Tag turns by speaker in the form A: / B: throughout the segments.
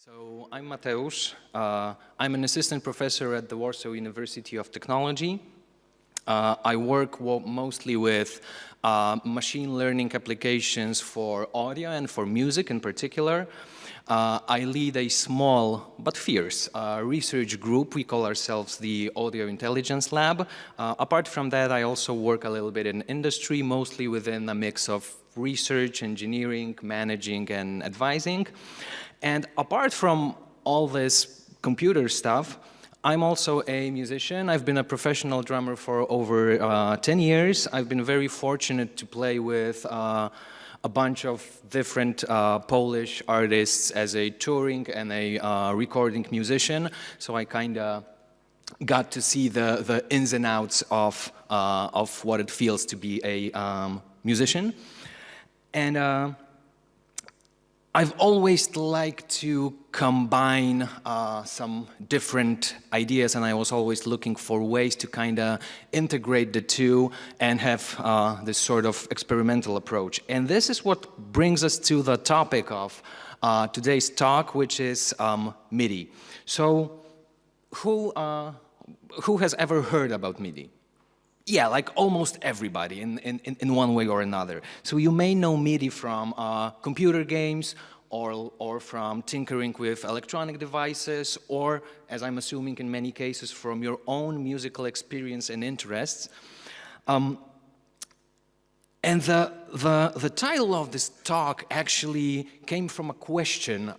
A: So I'm Mateusz. I'm an assistant professor at the Warsaw University of Technology. I work mostly with machine learning applications for audio and for music in particular. I lead a small but fierce research group. We call ourselves the Audio Intelligence Lab. Apart from that, I also work a little bit in industry, mostly within a mix of research, engineering, managing, and advising. And apart from all this computer stuff, I'm also a musician. I've been a professional drummer for over 10 years. I've been very fortunate to play with a bunch of different Polish artists as a touring and a recording musician. So I kind of got to see the ins and outs of what it feels to be a musician. And I've always liked to combine some different ideas, and I was always looking for ways to kind of integrate the two and have this sort of experimental approach. And this is what brings us to the topic of today's talk, which is MIDI. So who has ever heard about MIDI? Yeah, like almost everybody in one way or another. So you may know MIDI from computer games or from tinkering with electronic devices, or, as I'm assuming in many cases, from your own musical experience and interests. And the title of this talk actually came from a question.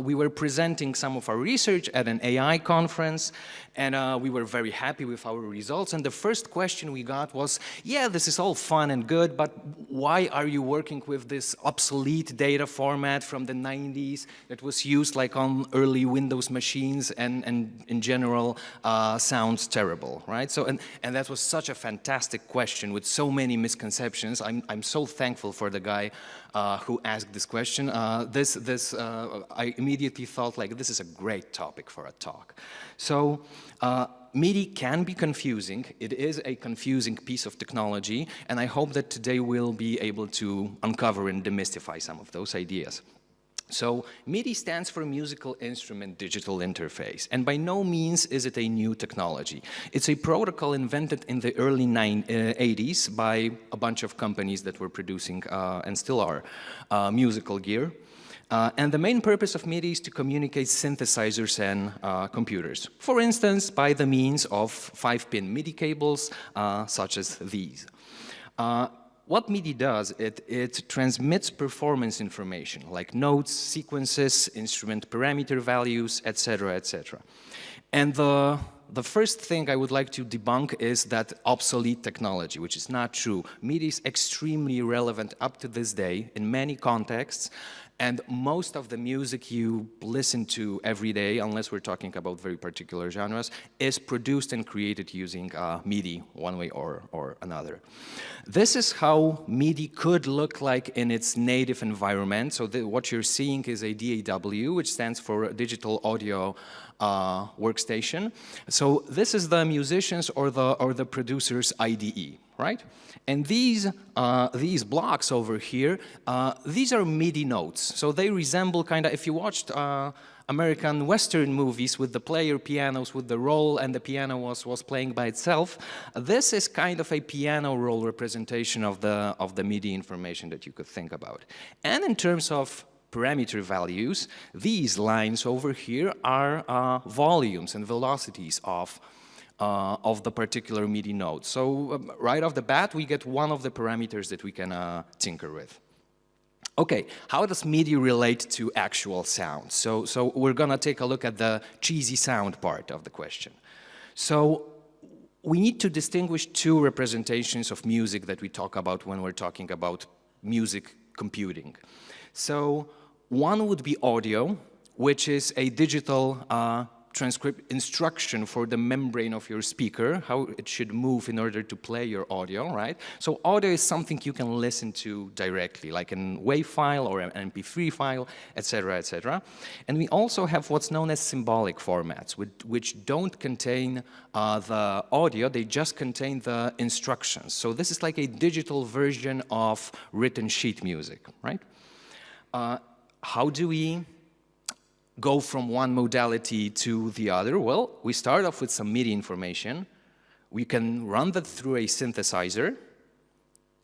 A: We were presenting some of our research at an AI conference, and we were very happy with our results. And the first question we got was, yeah, this is all fun and good, but why are you working with this obsolete data format from the 90s that was used like on early Windows machines and in general sounds terrible, right? So, and that was such a fantastic question with so many misconceptions. I'm so thankful for the guy who asked this question. I immediately thought, like, this is a great topic for a talk. So MIDI can be confusing. It is a confusing piece of technology, and I hope that today we'll be able to uncover and demystify some of those ideas. So MIDI stands for Musical Instrument Digital Interface, and by no means is it a new technology. It's a protocol invented in the early 80s by a bunch of companies that were producing, and still are, musical gear. And the main purpose of MIDI is to communicate synthesizers and computers. For instance, by the means of 5-pin MIDI cables, such as these. What MIDI does, it transmits performance information like notes, sequences, instrument parameter values, etc., etc. And the first thing I would like to debunk is that obsolete technology, which is not true. MIDI is extremely relevant up to this day in many contexts, and most of the music you listen to every day, unless we're talking about very particular genres, is produced and created using MIDI one way or another. This is how MIDI could look like in its native environment. So what you're seeing is a DAW, which stands for Digital Audio Workstation. So this is the musicians or the producer's IDE, right? And these blocks over here, these are MIDI notes. So they resemble kind of, if you watched American Western movies with the player pianos with the roll and the piano was playing by itself, this is kind of a piano roll representation of the MIDI information that you could think about. And in terms of parameter values, these lines over here are volumes and velocities of the particular MIDI node. So right off the bat, we get one of the parameters that we can tinker with. Okay, how does MIDI relate to actual sound? So we're gonna take a look at the cheesy sound part of the question. So we need to distinguish two representations of music that we talk about when we're talking about music computing. So one would be audio, which is a digital transcript instruction for the membrane of your speaker, how it should move in order to play your audio, right? So audio is something you can listen to directly, like in WAV file or an MP3 file, etc., etc. And we also have what's known as symbolic formats, which don't contain the audio, they just contain the instructions. So this is like a digital version of written sheet music, right? How do we go from one modality to the other? Well, we start off with some MIDI information. We can run that through a synthesizer,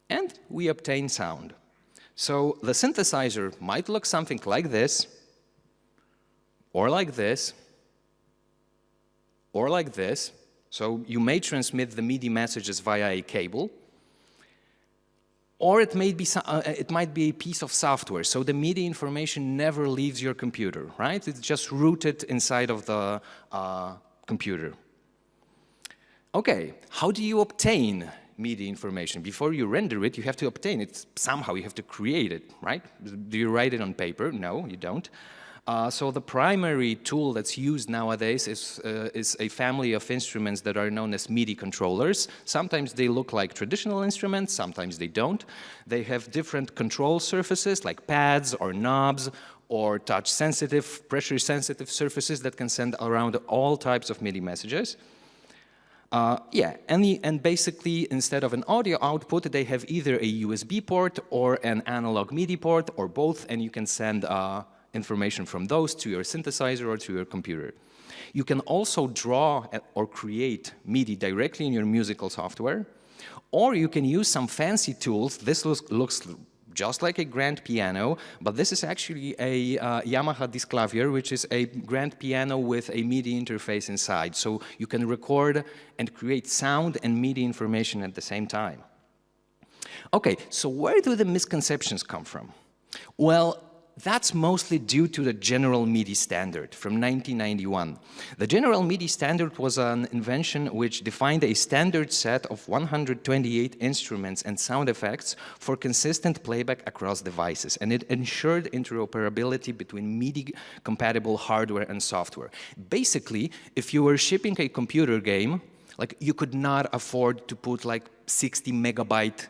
A: and we obtain sound. So the synthesizer might look something like this, or like this, or like this. So you may transmit the MIDI messages via a cable, or it might be a piece of software. So the MIDI information never leaves your computer, right? It's just rooted inside of the computer. Okay, how do you obtain MIDI information? Before you render it, you have to obtain it somehow. You have to create it, right? Do you write it on paper? No, you don't. So the primary tool that's used nowadays is a family of instruments that are known as MIDI controllers. Sometimes they look like traditional instruments, sometimes they don't. They have different control surfaces like pads or knobs or touch-sensitive, pressure-sensitive surfaces that can send around all types of MIDI messages. And basically, instead of an audio output, they have either a USB port or an analog MIDI port or both, and you can send information from those to your synthesizer or to your computer. You can also draw or create MIDI directly in your musical software, or you can use some fancy tools. This looks just like a grand piano, but this is actually a Yamaha Disclavier, which is a grand piano with a MIDI interface inside. So you can record and create sound and MIDI information at the same time. Okay, so where do the misconceptions come from? Well, that's mostly due to the General MIDI standard from 1991. The General MIDI standard was an invention which defined a standard set of 128 instruments and sound effects for consistent playback across devices, and it ensured interoperability between MIDI-compatible hardware and software. Basically, if you were shipping a computer game, like you could not afford to put like 60 megabyte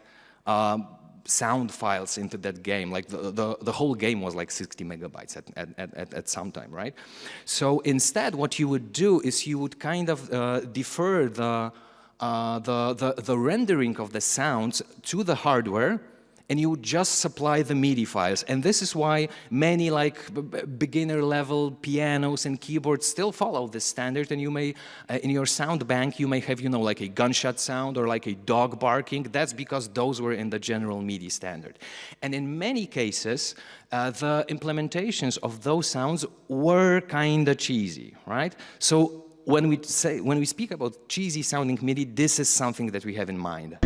A: sound files into that game. Like the whole game was like 60 megabytes at some time, right? So instead, what you would do is you would kind of defer the rendering of the sounds to the hardware, and you would just supply the MIDI files. And this is why many like beginner level pianos and keyboards still follow this standard, and you may, in your sound bank, you may have, you know, like a gunshot sound or like a dog barking. That's because those were in the General MIDI standard. And in many cases, the implementations of those sounds were kind of cheesy, right? So when we speak about cheesy sounding MIDI, this is something that we have in mind.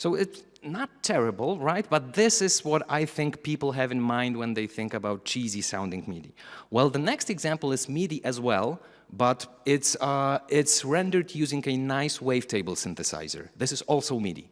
A: So it's not terrible, right? But this is what I think people have in mind when they think about cheesy sounding MIDI. Well, the next example is MIDI as well, but it's rendered using a nice wavetable synthesizer. This is also MIDI.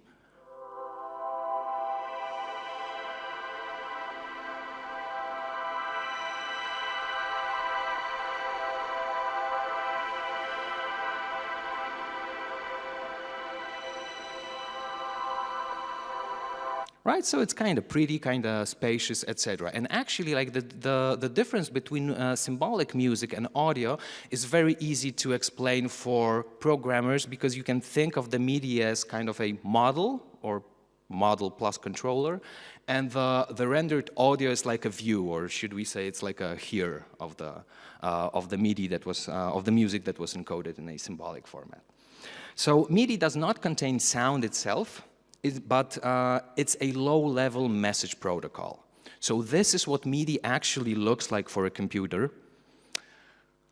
A: Right, so it's kind of pretty, kind of spacious, etc. And actually, like the difference between symbolic music and audio is very easy to explain for programmers, because you can think of the MIDI as kind of a model or model plus controller, and the rendered audio is like a view, or should we say it's like a hear of the MIDI that was of the music that was encoded in a symbolic format. So MIDI does not contain sound itself, but it's a low-level message protocol. So this is what MIDI actually looks like for a computer.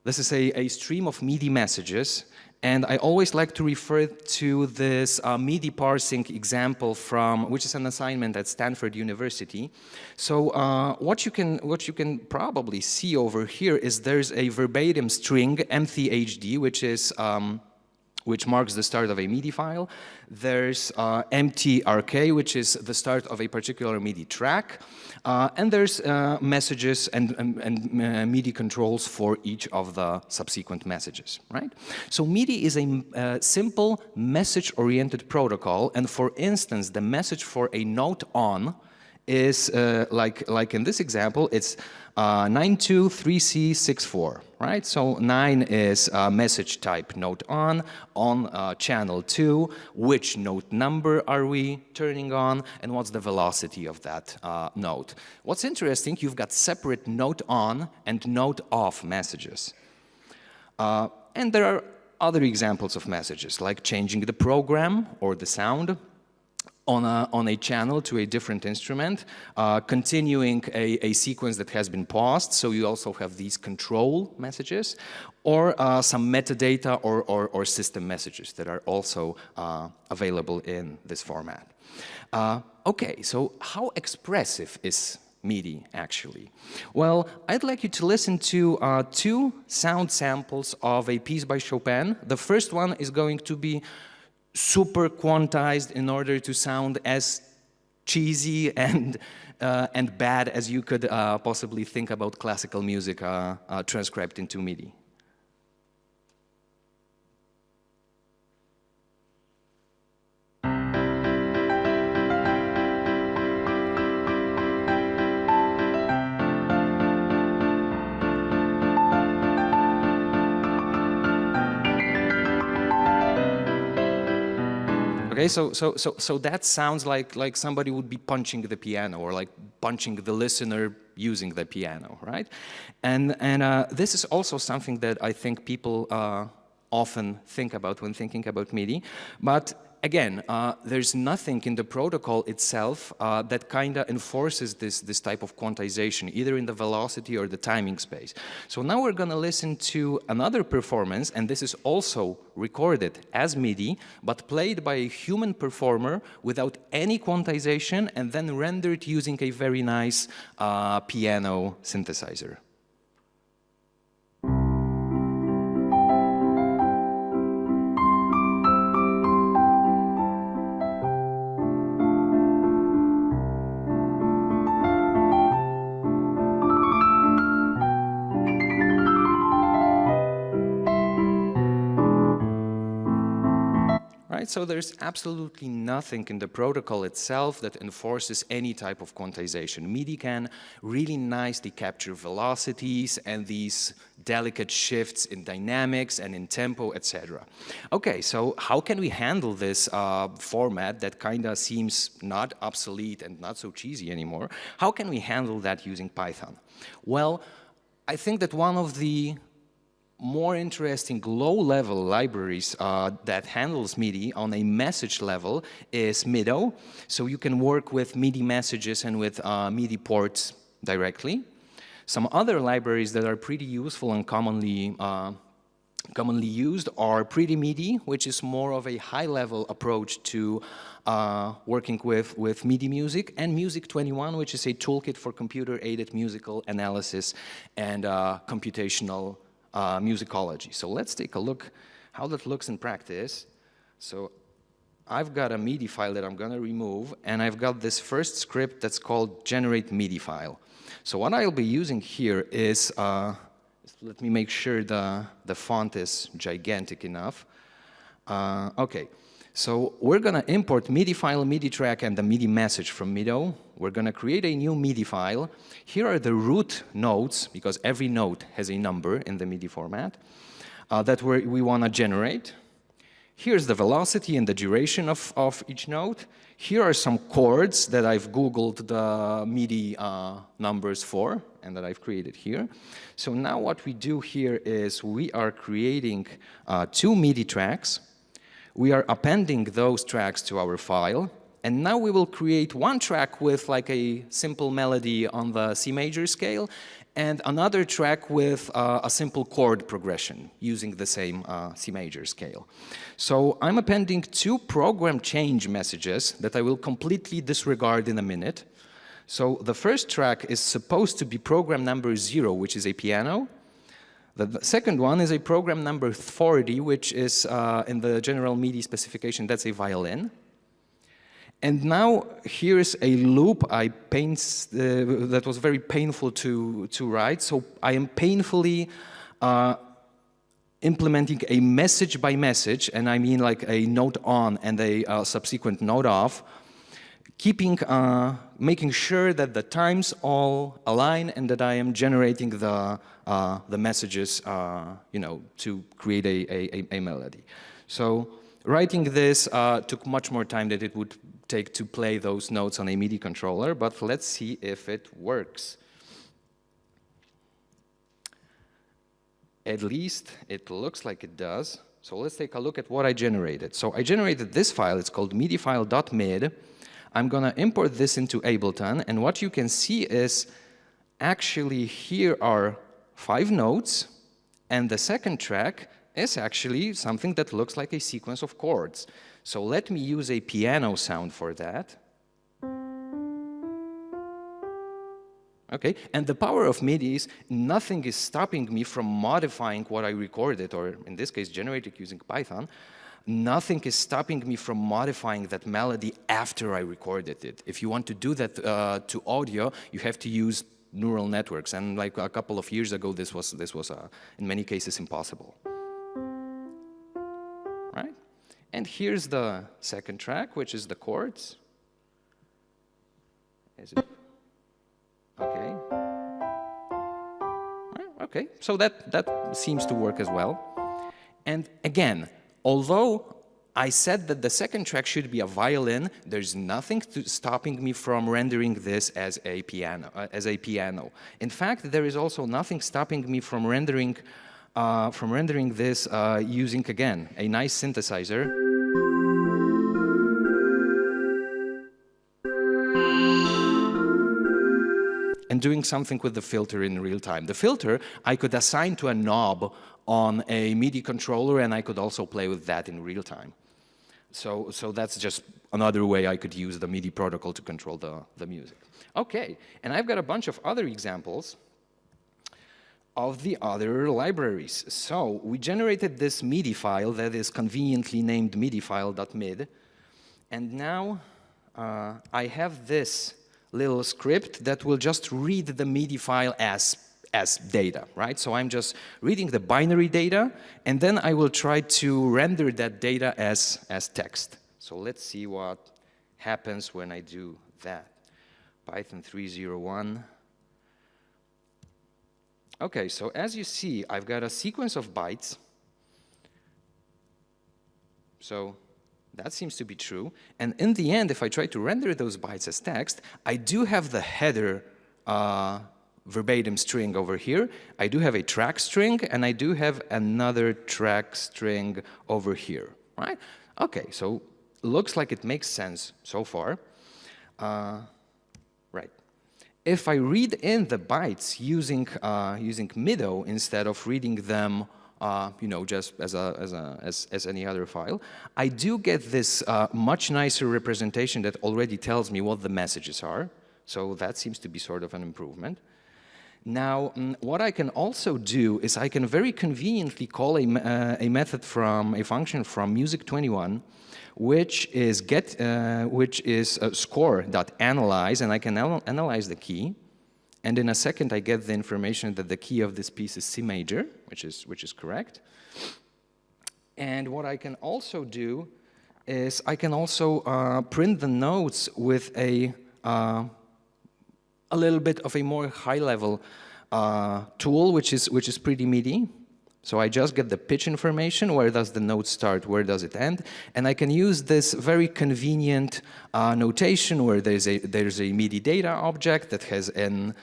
A: This is a stream of MIDI messages, and I always like to refer to this MIDI parsing example which is an assignment at Stanford University. So what you can probably see over here is there's a verbatim string, MTHD, which marks the start of a MIDI file. There's MTRK, which is the start of a particular MIDI track. And there's messages and MIDI controls for each of the subsequent messages, right? So MIDI is a simple message-oriented protocol. And for instance, the message for a note on is, like in this example, it's 9234C64, right? So 9 is message type note on channel 2, which note number are we turning on, and what's the velocity of that note. What's interesting, you've got separate note on and note off messages. And there are other examples of messages, like changing the program or the sound on a channel to a different instrument, continuing a sequence that has been paused, so you also have these control messages, or some metadata or system messages that are also available in this format. Okay, so how expressive is MIDI actually? Well, I'd like you to listen to 2 sound samples of a piece by Chopin. The first one is going to be super quantized in order to sound as cheesy and bad as you could possibly think about classical music transcribed into MIDI. Okay, so that sounds like somebody would be punching the piano, or like punching the listener using the piano, right? And this is also something that I think people often think about when thinking about MIDI. But again, there's nothing in the protocol itself that kind of enforces this type of quantization, either in the velocity or the timing space. So now we're going to listen to another performance, and this is also recorded as MIDI, but played by a human performer without any quantization, and then rendered using a very nice piano synthesizer. So there's absolutely nothing in the protocol itself that enforces any type of quantization. MIDI can really nicely capture velocities and these delicate shifts in dynamics and in tempo, etc. Okay, so how can we handle this format that kind of seems not obsolete and not so cheesy anymore? How can we handle that using Python? Well, I think that one of the more interesting low-level libraries that handles MIDI on a message level is mido. So you can work with MIDI messages and with MIDI ports directly. Some other libraries that are pretty useful and commonly used are Pretty MIDI, which is more of a high-level approach to working with MIDI music, and Music 21, which is a toolkit for computer-aided musical analysis and computational musicology. So let's take a look how that looks in practice. So I've got a MIDI file that I'm going to remove, and I've got this first script that's called generate MIDI file. So what I'll be using here is, let me make sure the font is gigantic enough. Okay, so we're going to import MIDI file, MIDI track, and the MIDI message from mido. We're going to create a new MIDI file. Here are the root notes, because every note has a number in the MIDI format, that we want to generate. Here's the velocity and the duration of each note. Here are some chords that I've Googled the MIDI numbers for, and that I've created here. So now what we do here is we are creating 2 MIDI tracks. We are appending those tracks to our file. And now we will create one track with like a simple melody on the C major scale, and another track with a simple chord progression using the same C major scale. So I'm appending 2 program change messages that I will completely disregard in a minute. So the first track is supposed to be program number 0, which is a piano. The second one is a program number 40, which is in the general MIDI specification, that's a violin. And now here's a loop that was very painful to write. So I am painfully implementing a message by message, and I mean like a note on and a subsequent note off, making sure that the times all align and that I am generating the messages, to create a melody. So writing this took much more time than it would take to play those notes on a MIDI controller, but let's see if it works. At least it looks like it does. So let's take a look at what I generated. So I generated this file. It's called midifile.mid. I'm going to import this into Ableton, and what you can see is actually here are 5 notes, and the second track is actually something that looks like a sequence of chords. So let me use a piano sound for that. Okay, and the power of MIDI is nothing is stopping me from modifying what I recorded, or in this case, generated using Python. Nothing is stopping me from modifying that melody after I recorded it. If you want to do that to audio, you have to use neural networks, and like a couple of years ago, this was in many cases impossible. Right? And here's the second track, which is the chords. Is it? Okay. Okay, so that seems to work as well. And again, although I said that the second track should be a violin, there's nothing stopping me from rendering this as a piano. In fact, there is also nothing stopping me from rendering this using, again, a nice synthesizer. And doing something with the filter in real time. The filter I could assign to a knob on a MIDI controller, and I could also play with that in real time. So that's just another way I could use the MIDI protocol to control the music. Okay, and I've got a bunch of other examples of the other libraries. So we generated this MIDI file that is conveniently named midifile.mid, and now I have this little script that will just read the MIDI file as data, right? So I'm just reading the binary data, and then I will try to render that data as text. So let's see what happens when I do that. Python 301. Okay, so as you see, I've got a sequence of bytes. So that seems to be true. And in the end, if I try to render those bytes as text, I do have the header verbatim string over here. I do have a track string, and I do have another track string over here, right? Okay, so looks like it makes sense so far. Right. If I read in the bytes using mido instead of reading them just as any other file, I do get this much nicer representation that already tells me what the messages are. So that seems to be sort of an improvement. Now, what I can also do is I can very conveniently call a function from music21, which is score.analyze, and I can analyze the key. And in a second, I get the information that the key of this piece is C major, which is correct. And what I can also do is I can also print the notes with a little bit of a more high-level tool, which is pretty MIDI. So I just get the pitch information. Where does the note start? Where does it end? And I can use this very convenient notation where there's a MIDI data object that has an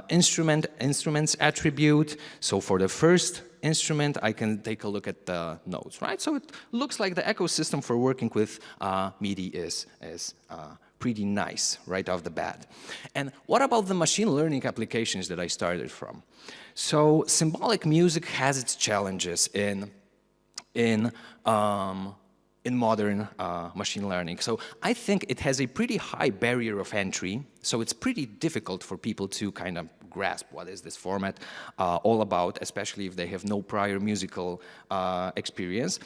A: instruments attribute. So for the first instrument, I can take a look at the notes, right? So it looks like the ecosystem for working with MIDI is pretty nice right off the bat. And what about the machine learning applications that I started from? So symbolic music has its challenges in modern machine learning. So I think it has a pretty high barrier of entry. So it's pretty difficult for people to kind of grasp what is this format all about, especially if they have no prior musical experience.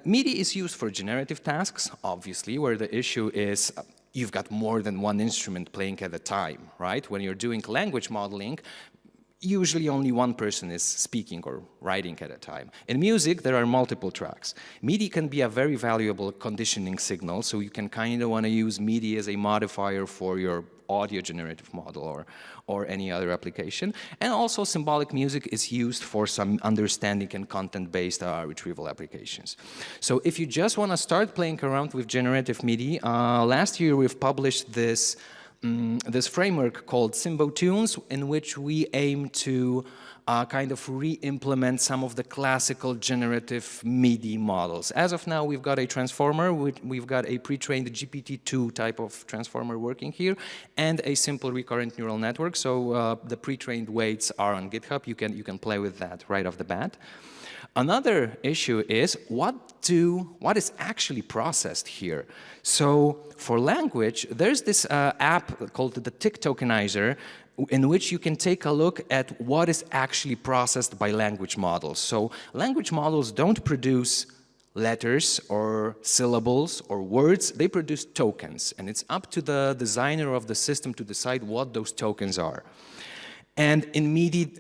A: MIDI is used for generative tasks, obviously, where the issue is you've got more than one instrument playing at a time, right? When you're doing language modeling, usually only one person is speaking or writing at a time. In music, there are multiple tracks. MIDI can be a very valuable conditioning signal, so you can kind of want to use MIDI as a modifier for your audio generative model or any other application. And also symbolic music is used for some understanding and content-based retrieval applications. So if you just want to start playing around with generative MIDI, last year we've published this framework called Symbotunes, in which we aim to kind of re-implement some of the classical generative MIDI models. As of now, we've got a transformer, we've got a pre-trained GPT-2 type of transformer working here, and a simple recurrent neural network. So the pre-trained weights are on GitHub. You can play with that right off the bat. Another issue is what is actually processed here. So for language, there's this app called the Tick Tokenizer, in which you can take a look at what is actually processed by language models. So language models don't produce letters or syllables or words, they produce tokens. And it's up to the designer of the system to decide what those tokens are. And in MIDI,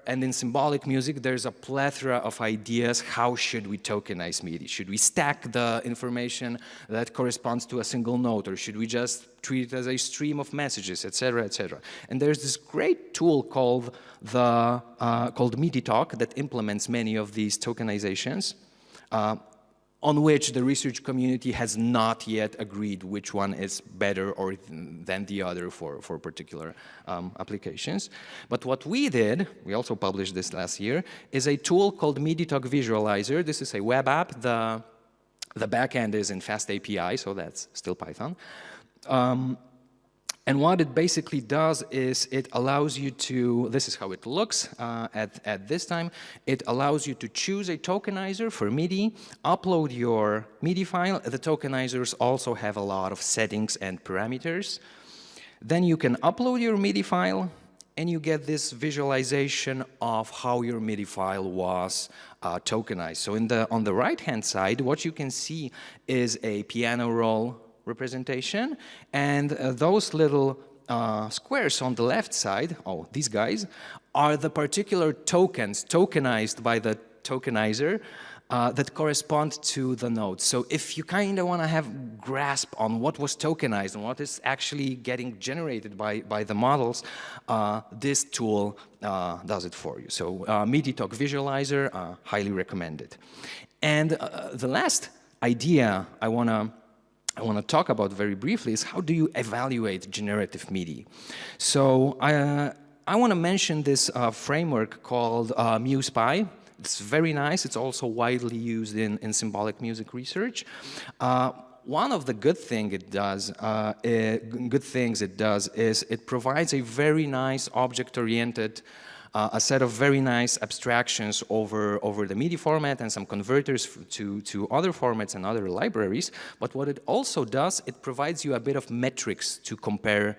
A: and in symbolic music, there's a plethora of ideas. How should we tokenize MIDI? Should we stack the information that corresponds to a single note, or should we just treat it as a stream of messages, et cetera, et cetera? And there's this great tool called MidiTok that implements many of these tokenizations, on which the research community has not yet agreed which one is better than the other for particular applications. But what we did, we also published this last year, is a tool called MidiTok Visualizer. This is a web app. The backend is in FastAPI, so that's still Python. And what it basically does is it allows you to, this is how it looks at this time, it allows you to choose a tokenizer for MIDI, upload your MIDI file. The tokenizers also have a lot of settings and parameters. Then you can upload your MIDI file, and you get this visualization of how your MIDI file was tokenized. So on the right-hand side, what you can see is a piano roll representation, and those little squares on the left side, these guys, are the particular tokens tokenized by the tokenizer that correspond to the notes. So if you kind of want to have grasp on what was tokenized and what is actually getting generated by the models, this tool does it for you. So MidiTok Visualizer, highly recommended. And the last idea I want to talk about very briefly is how do you evaluate generative MIDI? So I want to mention this framework called MusePy. It's very nice. It's also widely used in symbolic music research. One of the good things it does is it provides a very nice object-oriented a set of very nice abstractions over the MIDI format and some converters to other formats and other libraries. But what it also does, it provides you a bit of metrics to compare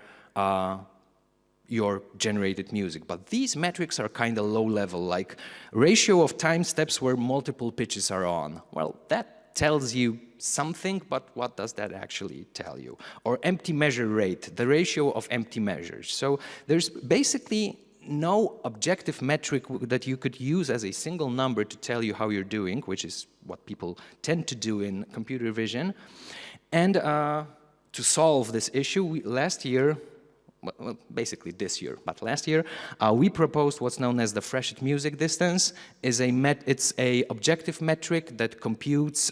A: your generated music. But these metrics are kind of low level, like ratio of time steps where multiple pitches are on. Well, that tells you something, but what does that actually tell you? Or empty measure rate, the ratio of empty measures. So there's basically no objective metric that you could use as a single number to tell you how you're doing, which is what people tend to do in computer vision. And to solve this issue, last year, well, basically this year, but last year, we proposed what's known as the Freshet music distance. It's a objective metric that computes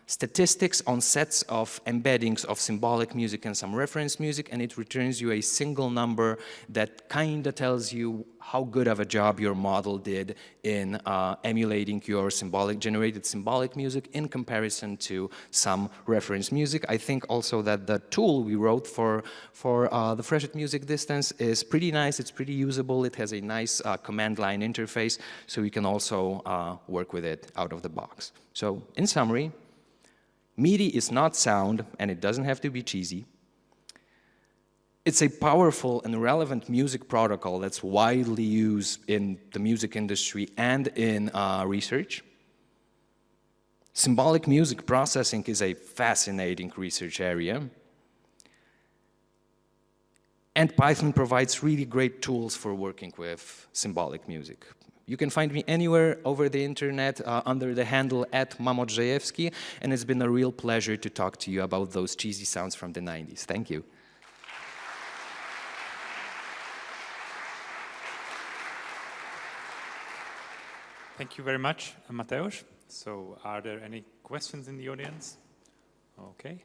A: statistics on sets of embeddings of symbolic music and some reference music, and it returns you a single number that kind of tells you how good of a job your model did in emulating your generated symbolic music in comparison to some reference music. I think also that the tool we wrote for the Freshet music distance is pretty nice. It's pretty usable. It has a nice command line interface, so you can also work with it out of the box. So in summary, MIDI is not sound, and it doesn't have to be cheesy. It's a powerful and relevant music protocol that's widely used in the music industry and in research. Symbolic music processing is a fascinating research area. And Python provides really great tools for working with symbolic music. You can find me anywhere over the internet under the handle @Modrzejewski, and it's been a real pleasure to talk to you about those cheesy sounds from the 90s. Thank you.
B: Thank you very much, Mateusz. So are there any questions in the audience? Okay.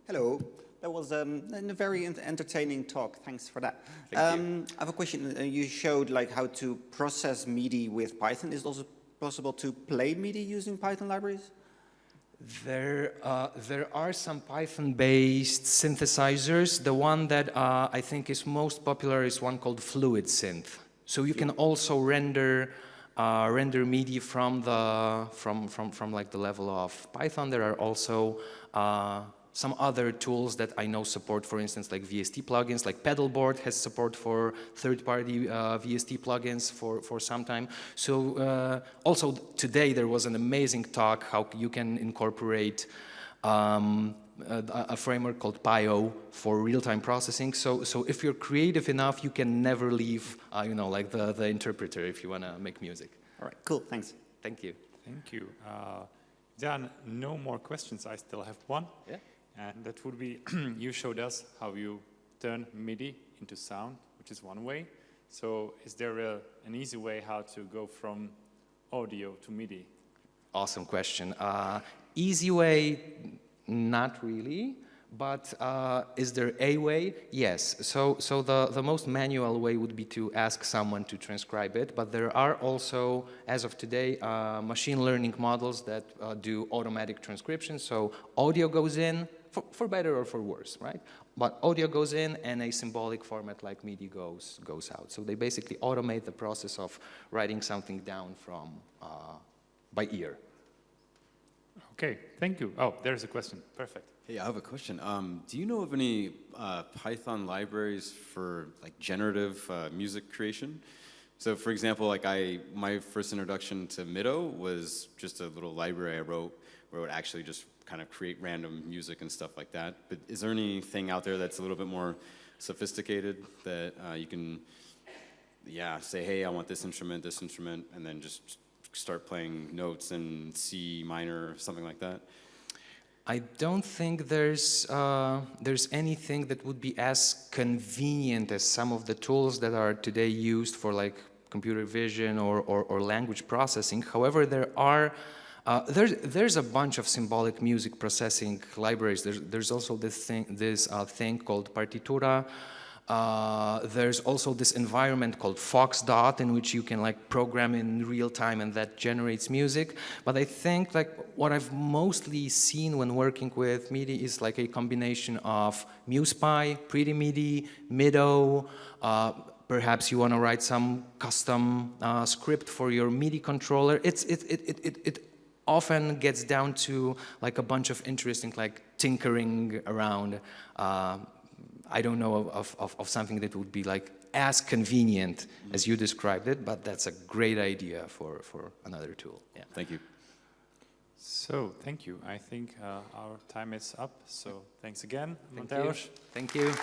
C: Hello. That was a very entertaining talk. Thanks for that.
A: Thank you.
C: I have a question. You showed like how to process MIDI with Python. Is it also possible to play MIDI using Python libraries?
A: There are some Python-based synthesizers. The one that I think is most popular is one called Fluid Synth. So you can also render MIDI from like the level of Python. There are also some other tools that I know support, for instance, like VST plugins, like Pedalboard has support for third-party VST plugins for some time. So also today there was an amazing talk how you can incorporate a framework called Pio for real-time processing. So if you're creative enough, you can never leave, you know, like the interpreter if you want to make music.
C: All right, cool, thanks.
A: Thank you.
B: Thank you. There are no more questions. I still have one.
A: Yeah.
B: And that would be, you showed us how you turn MIDI into sound, which is one way. So is there an easy way how to go from audio to MIDI?
A: Awesome question. Easy way, not really. But is there a way? Yes. So the most manual way would be to ask someone to transcribe it. But there are also, as of today, machine learning models that do automatic transcription. So audio goes in, for better or for worse, right? But audio goes in and a symbolic format like MIDI goes out. So they basically automate the process of writing something down from by ear.
B: Okay, thank you. Oh, there's a question. Perfect.
D: Hey, I have a question. Do you know of any Python libraries for like generative music creation? So, for example, like my first introduction to mido was just a little library I wrote where it would actually just kind of create random music and stuff like that. But is there anything out there that's a little bit more sophisticated that you can, say, hey, I want this instrument, and then just start playing notes in C minor or something like that?
A: I don't think there's anything that would be as convenient as some of the tools that are today used for like computer vision or language processing. However, there's a bunch of symbolic music processing libraries. There's also this thing called partitura. There's also this environment called Foxdot in which you can like program in real time and that generates music. But I think like what I've mostly seen when working with MIDI is like a combination of MusePy, Pretty MIDI, mido. Perhaps you want to write some custom script for your MIDI controller. It often gets down to like a bunch of interesting like tinkering around. I don't know of something that would be like as convenient as you described it, but that's a great idea for another tool. Yeah.
D: Thank you.
B: So, thank you. I think our time is up. So, thanks again,
A: Thank
B: Mateusz.
A: you. Thank you.